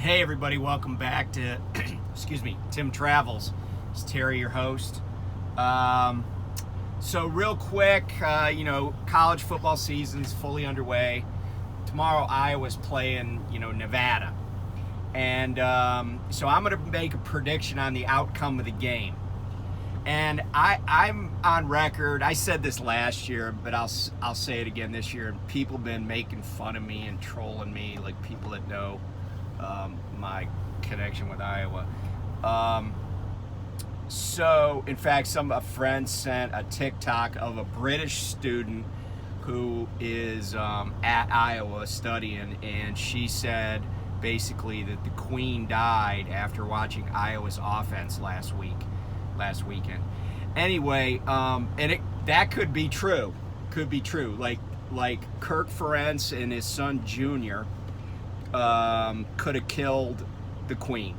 Hey everybody, welcome back to excuse me, Tim Travels. It's Terry, your host. So real quick, college football season's fully underway. Tomorrow Iowa's playing, Nevada. And so I'm going to make a prediction on the outcome of the game. And I'm on record. I said this last year, but I'll say it again this year. People have been making fun of me and trolling me, like people that know my connection with Iowa. So, in fact, a friend sent a TikTok of a British student who is at Iowa studying, and she said basically that the Queen died after watching Iowa's offense last weekend. Anyway, that could be true. Like Kirk Ferentz and his son Junior could have killed the Queen.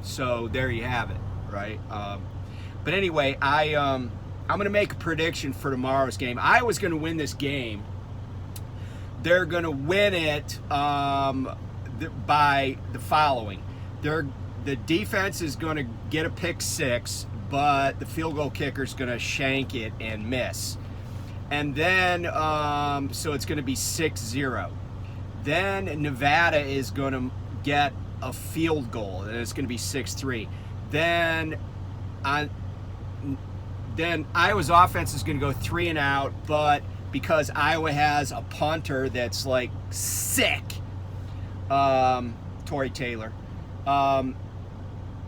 So there you have it, right? But anyway, I'm going to make a prediction for tomorrow's game. Iowa's going to win this game. They're going to win it by the following. The defense is going to get a pick six, but the field goal kicker is going to shank it and miss. And then, so it's going to be 6-0. Then Nevada is going to get a field goal, and it's going to be 6-3. Then Iowa's offense is going to go 3 and out, but because Iowa has a punter that's like sick, Torrey Taylor, I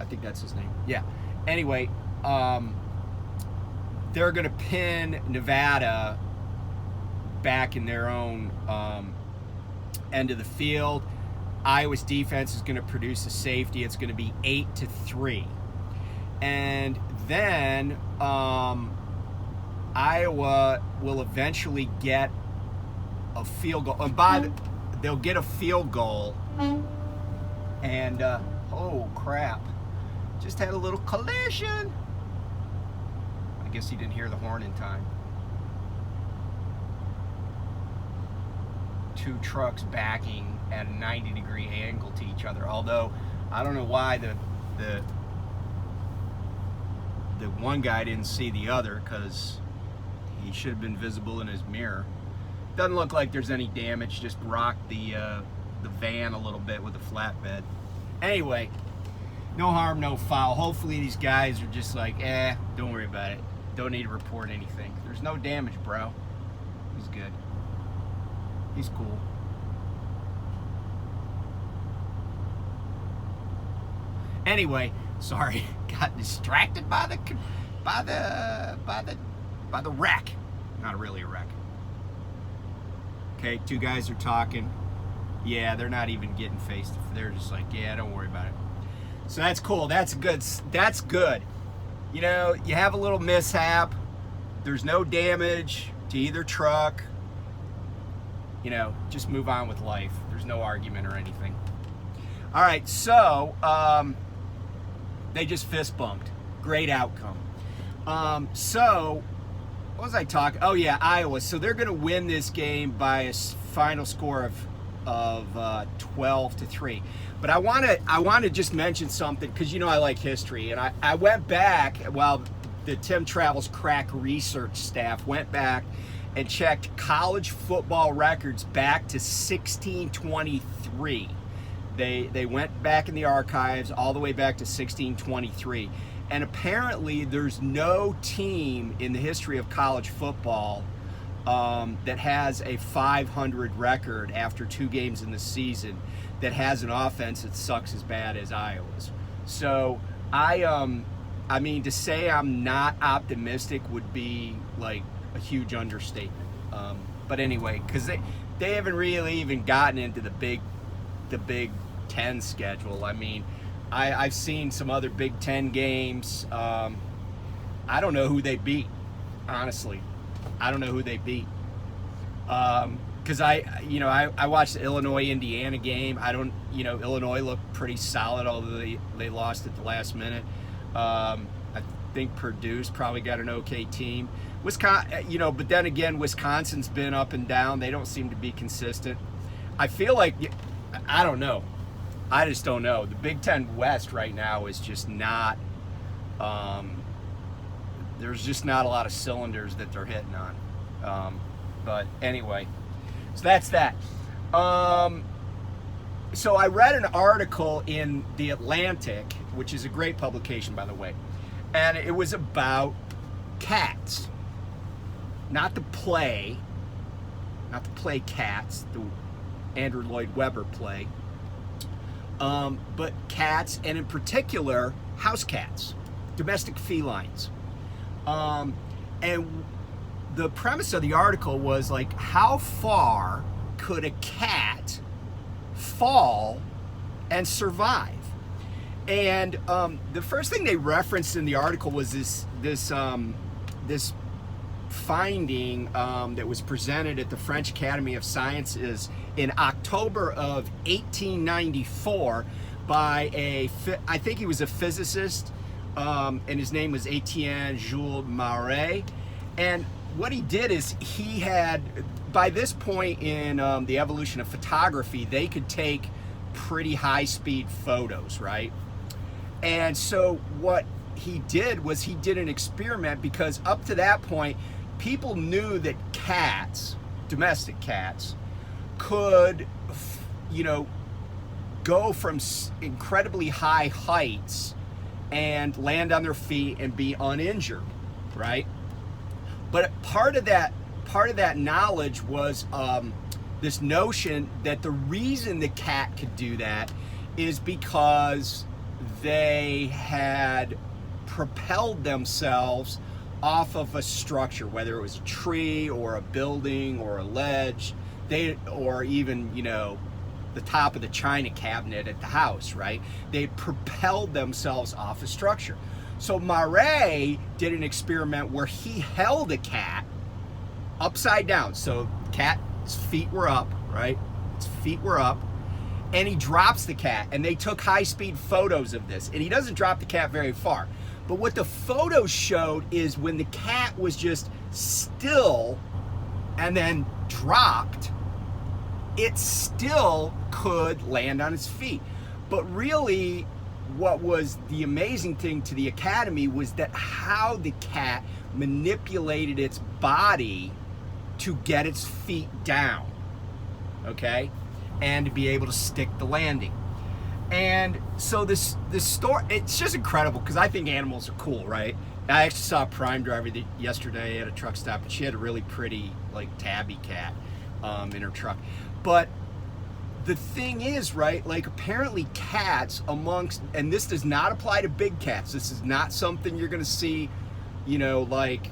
think that's his name. Yeah. Anyway, they're going to pin Nevada back in their own end of the field. Iowa's defense is going to produce a safety. It's going to be 8-3. And then Iowa will eventually get a field goal. They'll get a field goal. And, oh crap. Just had a little collision. I guess he didn't hear the horn in time. Two trucks backing at a 90-degree angle to each other. Although I don't know why the one guy didn't see the other, because he should have been visible in his mirror. Doesn't look like there's any damage. Just rocked the van a little bit with the flatbed. Anyway, no harm, no foul. Hopefully these guys are just like, don't worry about it. Don't need to report anything. There's no damage, bro. He's good. He's cool. Anyway, sorry, got distracted by the wreck. Not really a wreck. Okay, two guys are talking. Yeah, they're not even getting face to face. They're just like, yeah, don't worry about it. So that's cool. That's good. That's good. You have a little mishap. There's no damage to either truck. Just move on with life. There's no argument or anything. All right, so they just fist bumped. Great outcome. So what was I talking? Oh yeah, Iowa. So they're going to win this game by a final score of 12-3. But I want to just mention something, because I like history, and I went back while the Tim Travels Crack research staff went back and checked college football records back to 1623. They went back in the archives all the way back to 1623. And apparently there's no team in the history of college football that has a 500 record after 2 games in the season that has an offense that sucks as bad as Iowa's. So I mean, to say I'm not optimistic would be like a huge understatement. But anyway, because they haven't really even gotten into the Big Ten schedule. I mean, I've seen some other Big Ten games. I don't know who they beat, honestly. I don't know who they beat. Because I watched the Illinois-Indiana game. Illinois looked pretty solid, although they lost at the last minute. I think Purdue's probably got an okay team. Wisconsin, but then again, Wisconsin's been up and down. They don't seem to be consistent. I feel like, I don't know. I just don't know. The Big Ten West right now is just not. There's just not a lot of cylinders that they're hitting on. But anyway, so that's that. So I read an article in The Atlantic, which is a great publication, by the way, and it was about Cats. Not the play Cats, the Andrew Lloyd Webber play, but cats, and in particular, house cats, domestic felines. And the premise of the article was like, how far could a cat fall and survive? And the first thing they referenced in the article was this finding that was presented at the French Academy of Sciences in October of 1894 by I think he was a physicist, and his name was Etienne Jules Marey. And what he did is he had, by this point in the evolution of photography, they could take pretty high-speed photos, right? And so what he did was he did an experiment, because up to that point, people knew that cats, domestic cats, could, go from incredibly high heights and land on their feet and be uninjured, right? But part of that knowledge was this notion that the reason the cat could do that is because they had propelled themselves off of a structure, whether it was a tree or a building or a ledge, or even, the top of the china cabinet at the house, right? They propelled themselves off a structure. So Marey did an experiment where he held a cat upside down. So the cat's feet were up, right? Its feet were up, and he drops the cat, and they took high-speed photos of this. And he doesn't drop the cat very far. But what the photos showed is when the cat was just still and then dropped, it still could land on its feet. But really, what was the amazing thing to the Academy was that how the cat manipulated its body to get its feet down, okay? And to be able to stick the landing. And so this story, it's just incredible, because I think animals are cool, right? I actually saw a Prime driver yesterday at a truck stop, and she had a really pretty, tabby cat in her truck. But the thing is, right, apparently cats and this does not apply to big cats. This is not something you're going to see, like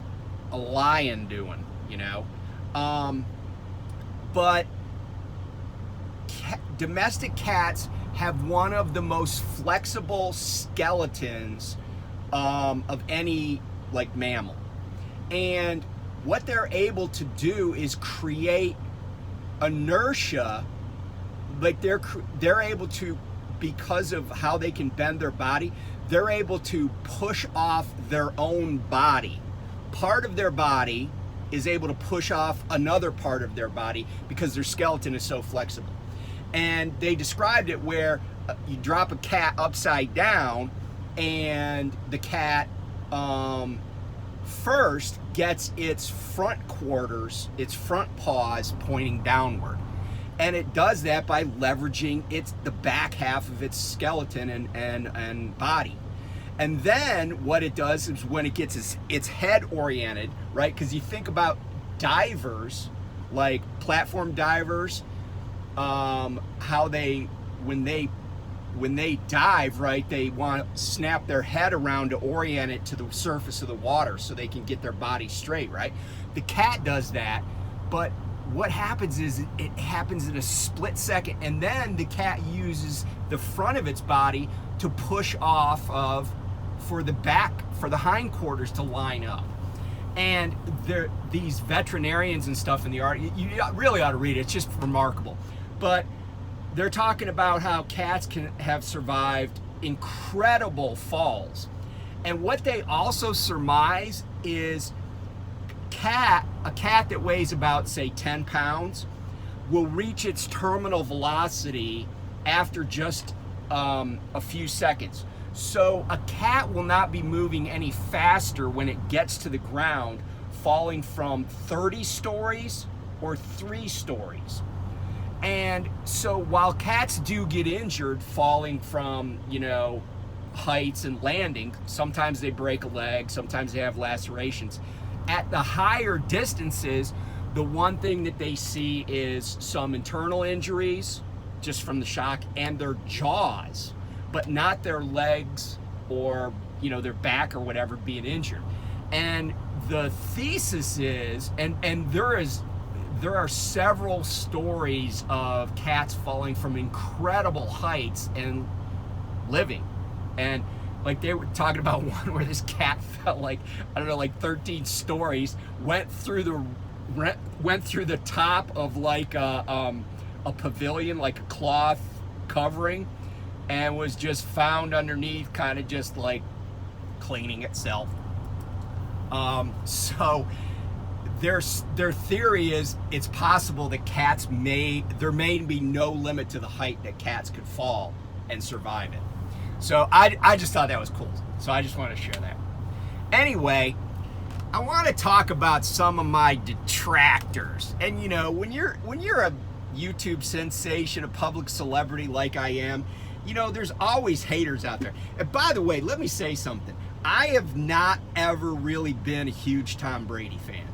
a lion doing, but domestic cats have one of the most flexible skeletons of any mammal. And what they're able to do is create inertia. They're able to, because of how they can bend their body, they're able to push off their own body. Part of their body is able to push off another part of their body because their skeleton is so flexible. And they described it where you drop a cat upside down, and the cat first gets its front quarters, its front paws pointing downward. And it does that by leveraging the back half of its skeleton and body. And then what it does is when it gets its head oriented, right? Because you think about divers, like platform divers, how when they dive, right, they want to snap their head around to orient it to the surface of the water so they can get their body straight, right? The cat does that, but what happens is it happens in a split second, and then the cat uses the front of its body to push off of for the hindquarters to line up. And these veterinarians and stuff in the art, you really ought to read it. It's just remarkable. But they're talking about how cats can have survived incredible falls. And what they also surmise is a cat that weighs about, say, 10 pounds will reach its terminal velocity after just a few seconds. So a cat will not be moving any faster when it gets to the ground, falling from 30 stories or 3 stories. And so while cats do get injured falling from, heights and landing, sometimes they break a leg, sometimes they have lacerations. At the higher distances, the one thing that they see is some internal injuries just from the shock, and their jaws, but not their legs or their back or whatever being injured. And the thesis is, and there are several stories of cats falling from incredible heights and living. And like they were talking about one where this cat fell like 13 stories, went through the top of like a pavilion, like a cloth covering, and was just found underneath, kind of just like cleaning itself. So their theory is it's possible that there may be no limit to the height that cats could fall and survive it. So I just thought that was cool. So I just wanted to share that. Anyway, I want to talk about some of my detractors. And when you're a YouTube sensation, a public celebrity like I am, there's always haters out there. And by the way, let me say something. I have not ever really been a huge Tom Brady fan.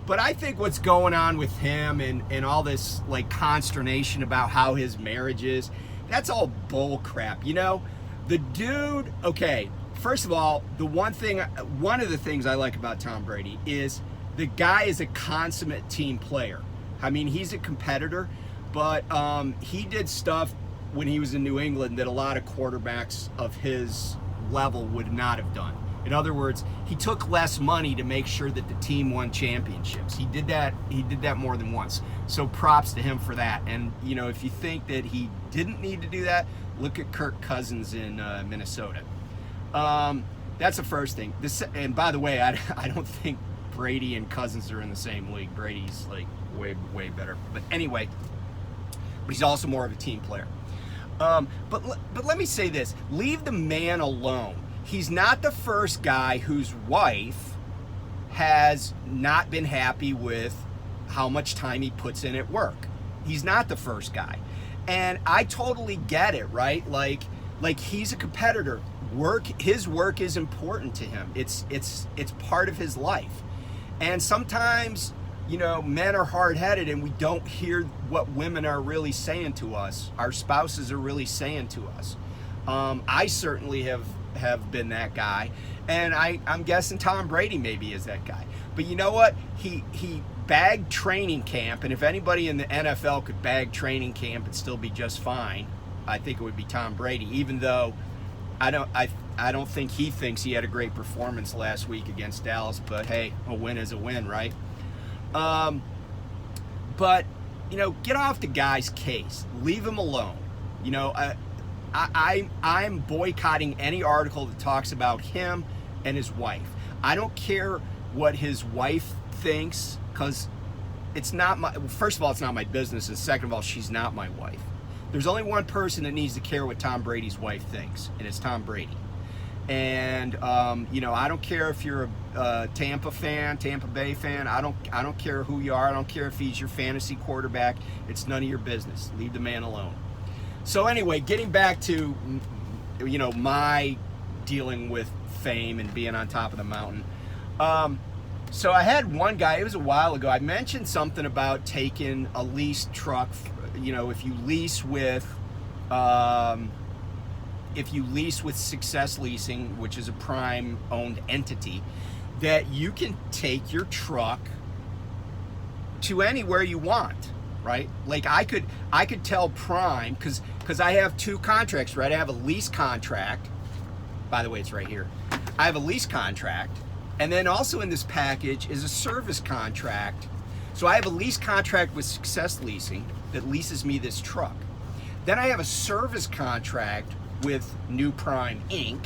But I think what's going on with him and all this like consternation about how his marriage is, that's all bull crap. The dude, okay, first of all, one of the things I like about Tom Brady is the guy is a consummate team player. I mean, he's a competitor, but he did stuff when he was in New England that a lot of quarterbacks of his level would not have done. In other words, he took less money to make sure that the team won championships. He did that more than once. So props to him for that. And if you think that he didn't need to do that, look at Kirk Cousins in Minnesota. That's the first thing. And by the way, I don't think Brady and Cousins are in the same league. Brady's like way better. But anyway, but he's also more of a team player. But let me say this: leave the man alone. He's not the first guy whose wife has not been happy with how much time he puts in at work. He's not the first guy. And I totally get it, right? Like he's a competitor. His work is important to him. It's part of his life. And sometimes, men are hard-headed and we don't hear what women are really saying to us. Our spouses are really saying to us. I certainly have been that guy, and I'm guessing Tom Brady maybe is that guy. But you know what? He bagged training camp, and if anybody in the NFL could bag training camp and still be just fine, I think it would be Tom Brady. Even though I don't think he thinks he had a great performance last week against Dallas. But hey, a win is a win, right? But get off the guy's case. Leave him alone. I'm boycotting any article that talks about him and his wife. I don't care what his wife thinks, because it's not first of all, it's not my business, and second of all, she's not my wife. There's only one person that needs to care what Tom Brady's wife thinks, and it's Tom Brady. And I don't care if you're a Tampa Bay fan. I don't care who you are. I don't care if he's your fantasy quarterback. It's none of your business. Leave the man alone. So anyway, getting back to my dealing with fame and being on top of the mountain. So I had one guy, it was a while ago, I mentioned something about taking a leased truck. If you lease with Success Leasing, which is a Prime owned entity, that you can take your truck to anywhere you want. Right? Like I could tell Prime, because I have 2 contracts, right? I have a lease contract. By the way, it's right here. I have a lease contract, and then also in this package is a service contract. So I have a lease contract with Success Leasing that leases me this truck. Then I have a service contract with New Prime Inc.,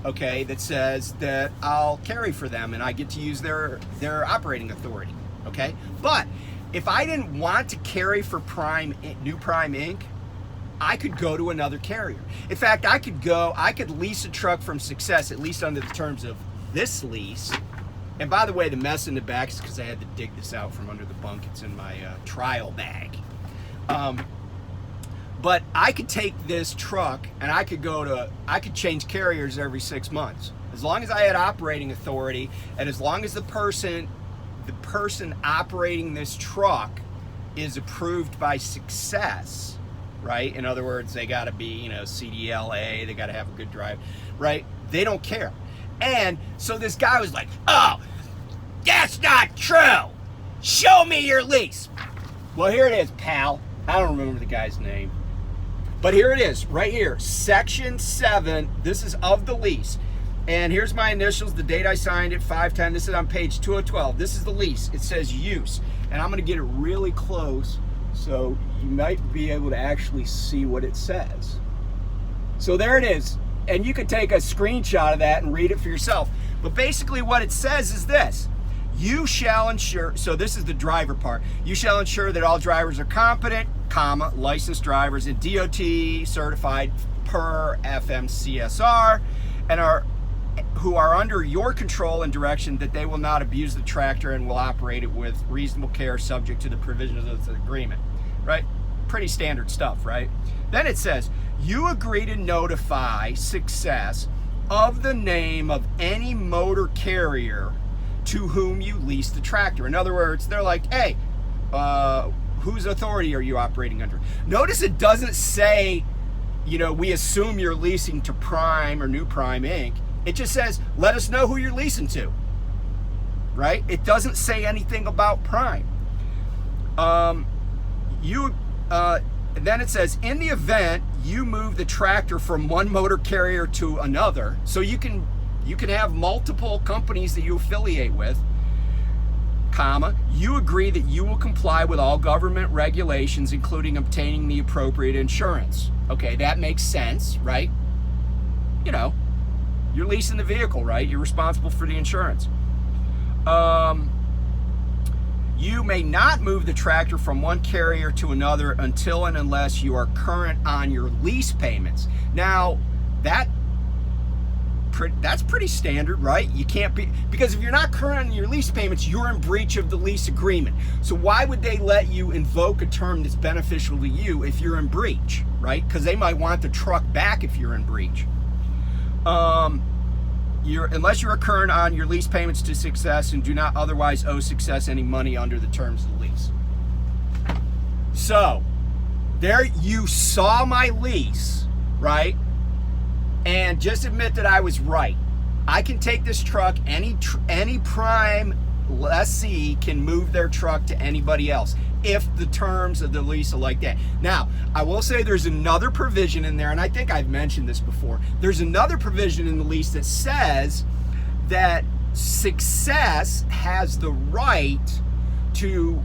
okay, that says that I'll carry for them and I get to use their operating authority, okay? But if I didn't want to carry for New Prime Inc., I could go to another carrier. In fact, I could lease a truck from Success, at least under the terms of this lease. And by the way, the mess in the back is because I had to dig this out from under the bunk. It's in my trial bag. But I could take this truck and I could change carriers every 6 months. As long as I had operating authority, and as long as the person operating this truck is approved by Success, right? In other words, they got to be, CDLA, they got to have a good drive, right? They don't care. And so this guy was like, oh, that's not true. Show me your lease. Well, here it is, pal. I don't remember the guy's name. But here it is, right here. Section 7, this is of the lease. And here's my initials, the date I signed it, 5/10. This is on page 212. This is the lease. It says use. And I'm going to get it really close so you might be able to actually see what it says. So there it is. And you can take a screenshot of that and read it for yourself. But basically what it says is this. You shall ensure, so this is the driver part. You shall ensure that all drivers are competent, licensed drivers and DOT certified per FMCSR and who are under your control and direction, that they will not abuse the tractor and will operate it with reasonable care subject to the provisions of the agreement, right? Pretty standard stuff, right? Then it says, you agree to notify Success of the name of any motor carrier to whom you lease the tractor. In other words, they're like, hey, whose authority are you operating under? Notice it doesn't say, we assume you're leasing to Prime or New Prime Inc. It just says, let us know who you're leasing to, right? It doesn't say anything about Prime. Then it says, in the event you move the tractor from one motor carrier to another, so you can have multiple companies that you affiliate with, you agree that you will comply with all government regulations, including obtaining the appropriate insurance. Okay, that makes sense, right? You're leasing the vehicle, right? You're responsible for the insurance. You may not move the tractor from one carrier to another until and unless you are current on your lease payments. Now, that's pretty standard, right? You can't be, because if you're not current on your lease payments, you're in breach of the lease agreement. So why would they let you invoke a term that's beneficial to you if you're in breach, right? Because they might want the truck back if you're in breach. Unless you're current on your lease payments to Success and do not otherwise owe Success any money under the terms of the lease. So, there you saw my lease, right? And just admit that I was right. I can take this truck, any Prime lessee can move their truck to anybody else if the terms of the lease are like that. Now, I will say there's another provision in there, and I think I've mentioned this before. There's another provision in the lease that says that Success has the right to,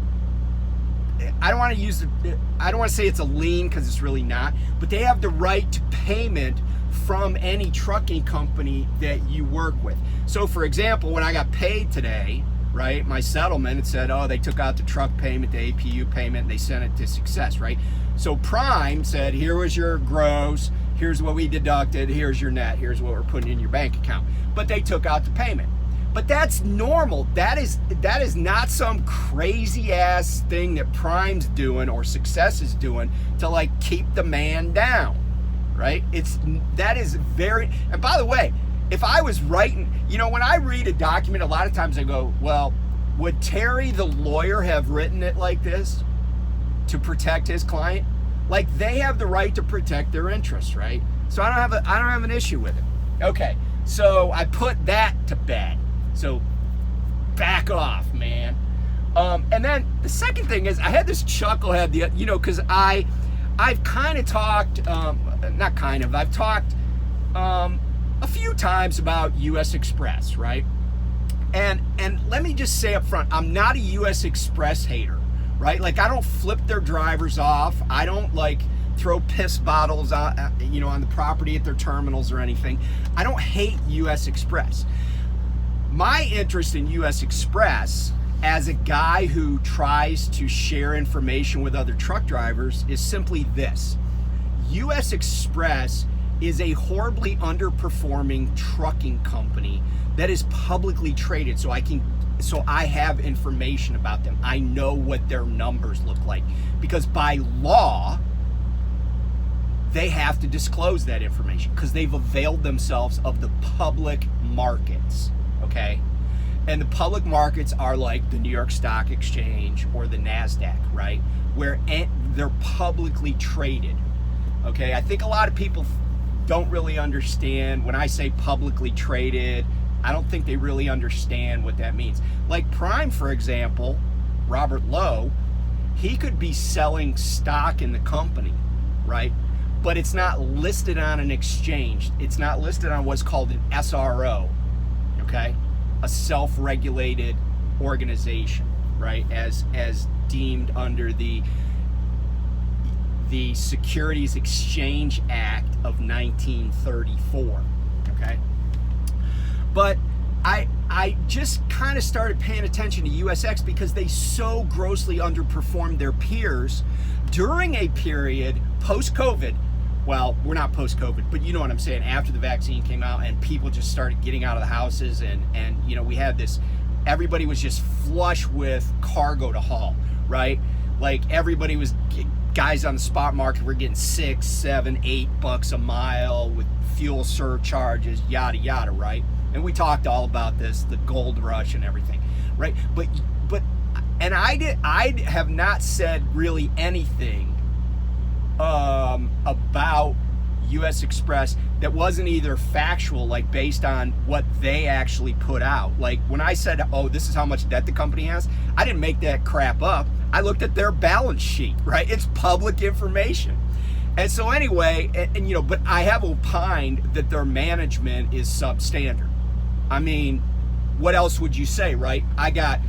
I don't want to say it's a lien because it's really not, but they have the right to payment from any trucking company that you work with. So for example, when I got paid today, right, my settlement, it said, oh, they took out the truck payment, the APU payment, and they sent it to Success, right? So Prime said, here was your gross, here's what we deducted, here's your net, here's what we're putting in your bank account. But they took out the payment. But that's normal. That is not some crazy ass thing that Prime's doing or Success is doing to like keep the man down, right? That is very, and by the way, if I was writing, when I read a document, a lot of times I go, well, would Terry the lawyer have written it like this to protect his client? Like, they have the right to protect their interests, right? So I don't have an issue with it. Okay, so I put that to bed. So back off, man. And then the second thing is, I had this chucklehead, because I've kind of talked, I've talked a few times about U.S. Express, right? And let me just say up front, I'm not a U.S. Express hater, right? Like, I don't flip their drivers off. I don't like throw piss bottles on, on the property at their terminals or anything. I don't hate U.S. Express. My interest in U.S. Express as a guy who tries to share information with other truck drivers is simply this. U.S. Express is a horribly underperforming trucking company that is publicly traded, so I have information about them. I know what their numbers look like, because by law they have to disclose that information because they've availed themselves of the public markets, okay? And the public markets are like the New York Stock Exchange or the NASDAQ, right? Where they're publicly traded, okay? I think a lot of people don't really understand when I say publicly traded. I don't think they really understand what that means. Like Prime, for example, Robert Lowe, he could be selling stock in the company, right? But it's not listed on an exchange. It's not listed on what's called an SRO, okay? A self-regulated organization, right? As deemed under the Securities Exchange Act of 1934, okay? But I just kind of started paying attention to USX because they so grossly underperformed their peers during a period post-COVID. Well, we're not post-COVID, but you know what I'm saying, after the vaccine came out and people just started getting out of the houses and you know, we had this, everybody was just flush with cargo to haul, right? Like everybody was, guys on the spot market were getting $6, $7, $8 a mile with fuel surcharges, yada, yada, right? And we talked all about this, the gold rush and everything, right? But I have not said really anything about U.S. Express that wasn't either factual, like based on what they actually put out. Like when I said, oh, this is how much debt the company has, I didn't make that crap up. I looked at their balance sheet, right? It's public information. And so anyway, and you know, but I have opined that their management is substandard. I mean, what else would you say, right? I got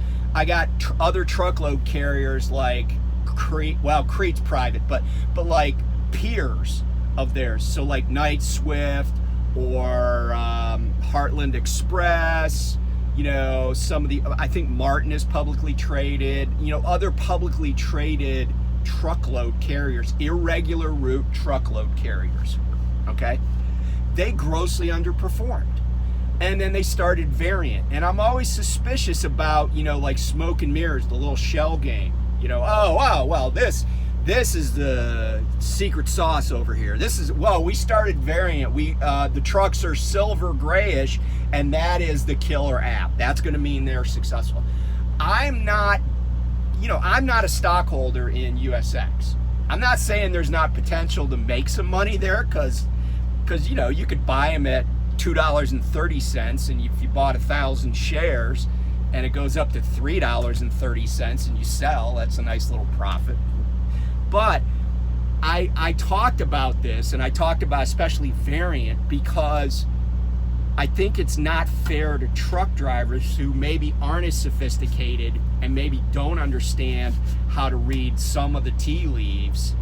other truckload carriers like Crete, well, Crete's private, but like peers of theirs. So like Knight Swift or Heartland Express, you know, some of the, I think Martin is publicly traded, you know, other publicly traded truckload carriers, irregular route truckload carriers, okay? They grossly underperformed. And then they started Variant. And I'm always suspicious about, you know, like smoke and mirrors, the little shell game. You know, oh, wow, well, this is the secret sauce over here. This is, well, we started Variant. The trucks are silver grayish, and that is the killer app. That's going to mean they're successful. I'm not a stockholder in USX. I'm not saying there's not potential to make some money there, because you know, you could buy them at $2.30, and if you bought 1,000 shares and it goes up to $3.30 and you sell, that's a nice little profit. But I talked about this, and I talked about especially Variant, because I think it's not fair to truck drivers who maybe aren't as sophisticated and maybe don't understand how to read some of the tea leaves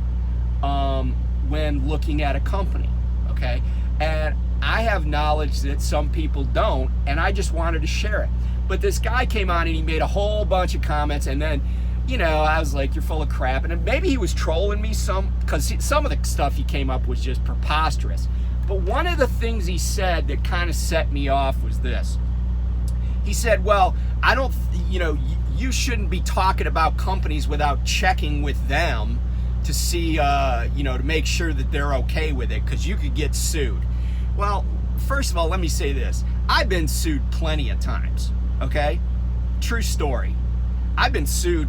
when looking at a company, okay? And I have knowledge that some people don't, and I just wanted to share it. But this guy came on and he made a whole bunch of comments, and then, you know, I was like, you're full of crap. And maybe he was trolling me because some of the stuff he came up was just preposterous. But one of the things he said that kind of set me off was this. He said, well, you shouldn't be talking about companies without checking with them to see, to make sure that they're okay with it, because you could get sued. Well, first of all, let me say this. I've been sued plenty of times, okay? True story. I've been sued,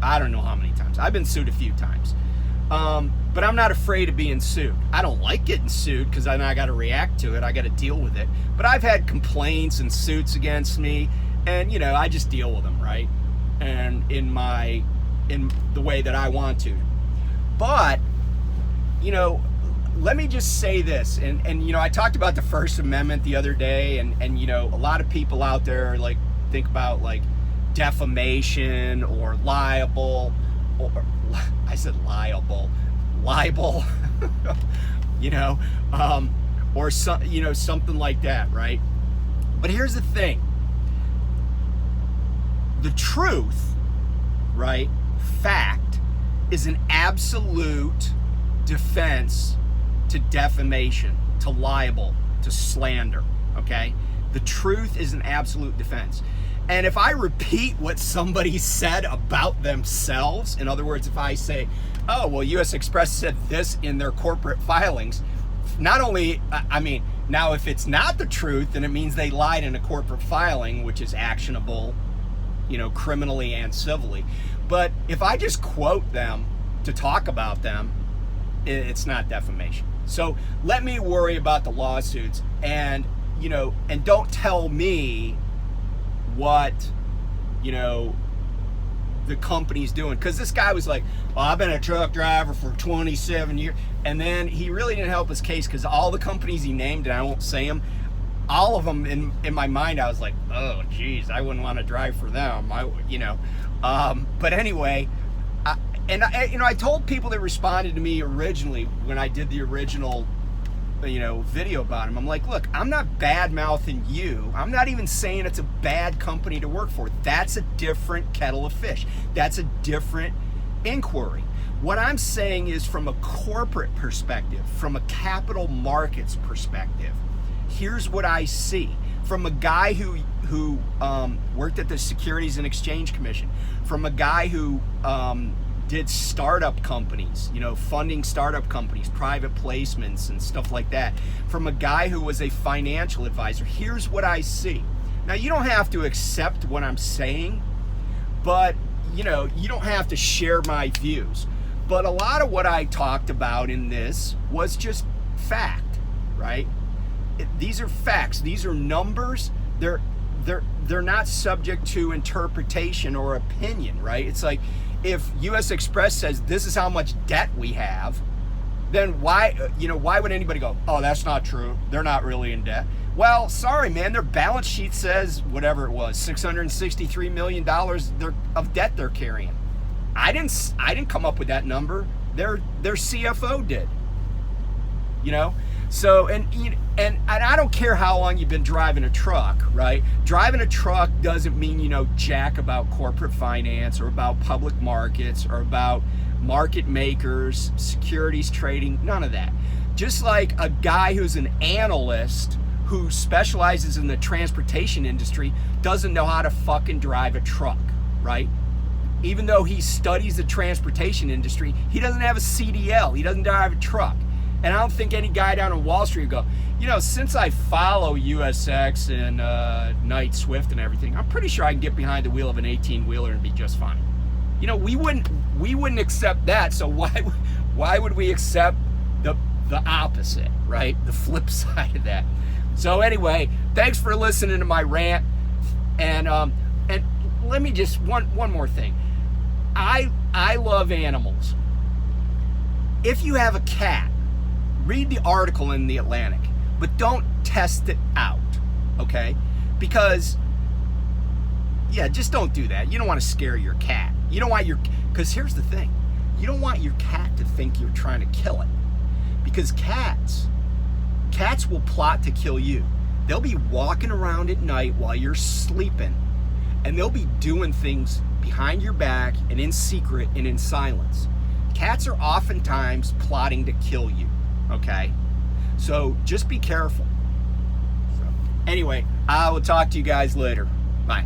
I don't know how many times. I've been sued a few times. But I'm not afraid of being sued. I don't like getting sued because then I got to react to it. I got to deal with it. But I've had complaints and suits against me, and, you know, I just deal with them, right? And in the way that I want to. But, you know, let me just say this, and you know, I talked about the First Amendment the other day, and you know, a lot of people out there like think about like defamation or libel, you know, or something like that, right? But here's the thing: the truth, right? Fact is an absolute defense to defamation, to libel, to slander, okay? The truth is an absolute defense. And if I repeat what somebody said about themselves, in other words, if I say, oh, well, U.S. Express said this in their corporate filings, not only, I mean, now if it's not the truth, then it means they lied in a corporate filing, which is actionable, you know, criminally and civilly. But if I just quote them to talk about them, it's not defamation. So let me worry about the lawsuits, and, you know, and don't tell me what, you know, the company's doing. Because this guy was like, well, I've been a truck driver for 27 years. And then he really didn't help his case, because all the companies he named, and I won't say them, all of them in my mind, I was like, oh, geez, I wouldn't want to drive for them. You know. But anyway, I told people that responded to me originally when I did the original, you know, video about him. I'm like, look, I'm not bad mouthing you. I'm not even saying it's a bad company to work for. That's a different kettle of fish. That's a different inquiry. What I'm saying is, from a corporate perspective, from a capital markets perspective, here's what I see. From a guy who worked at the Securities and Exchange Commission, from a guy who did startup companies, you know, funding startup companies, private placements and stuff like that, from a guy who was a financial advisor, here's what I see. Now, you don't have to accept what I'm saying, but, you know, you don't have to share my views. But a lot of what I talked about in this was just fact, right? These are facts. These are numbers. They're not subject to interpretation or opinion, right? It's like, if U.S. Express says this is how much debt we have, then why would anybody go, oh, that's not true, they're not really in debt? Well, sorry, man, their balance sheet says whatever it was, $663 million of debt they're carrying. I didn't come up with that number. Their CFO did. You know? So, and I don't care how long you've been driving a truck, right? Driving a truck doesn't mean you know jack about corporate finance or about public markets or about market makers, securities trading, none of that. Just like a guy who's an analyst who specializes in the transportation industry doesn't know how to fucking drive a truck, right? Even though he studies the transportation industry, he doesn't have a CDL, he doesn't drive a truck. And I don't think any guy down on Wall Street would go, you know, since I follow USX and Knight Swift and everything, I'm pretty sure I can get behind the wheel of an 18-wheeler and be just fine. You know, we wouldn't accept that, so why would we accept the opposite, right? The flip side of that. So anyway, thanks for listening to my rant. And let me just, one more thing. I love animals. If you have a cat, read the article in The Atlantic, but don't test it out, okay? Because, yeah, just don't do that. You don't want to scare your cat. You don't want because here's the thing. You don't want your cat to think you're trying to kill it. Because cats will plot to kill you. They'll be walking around at night while you're sleeping, and they'll be doing things behind your back and in secret and in silence. Cats are oftentimes plotting to kill you. Okay, so just be careful. So, anyway, I will talk to you guys later. Bye.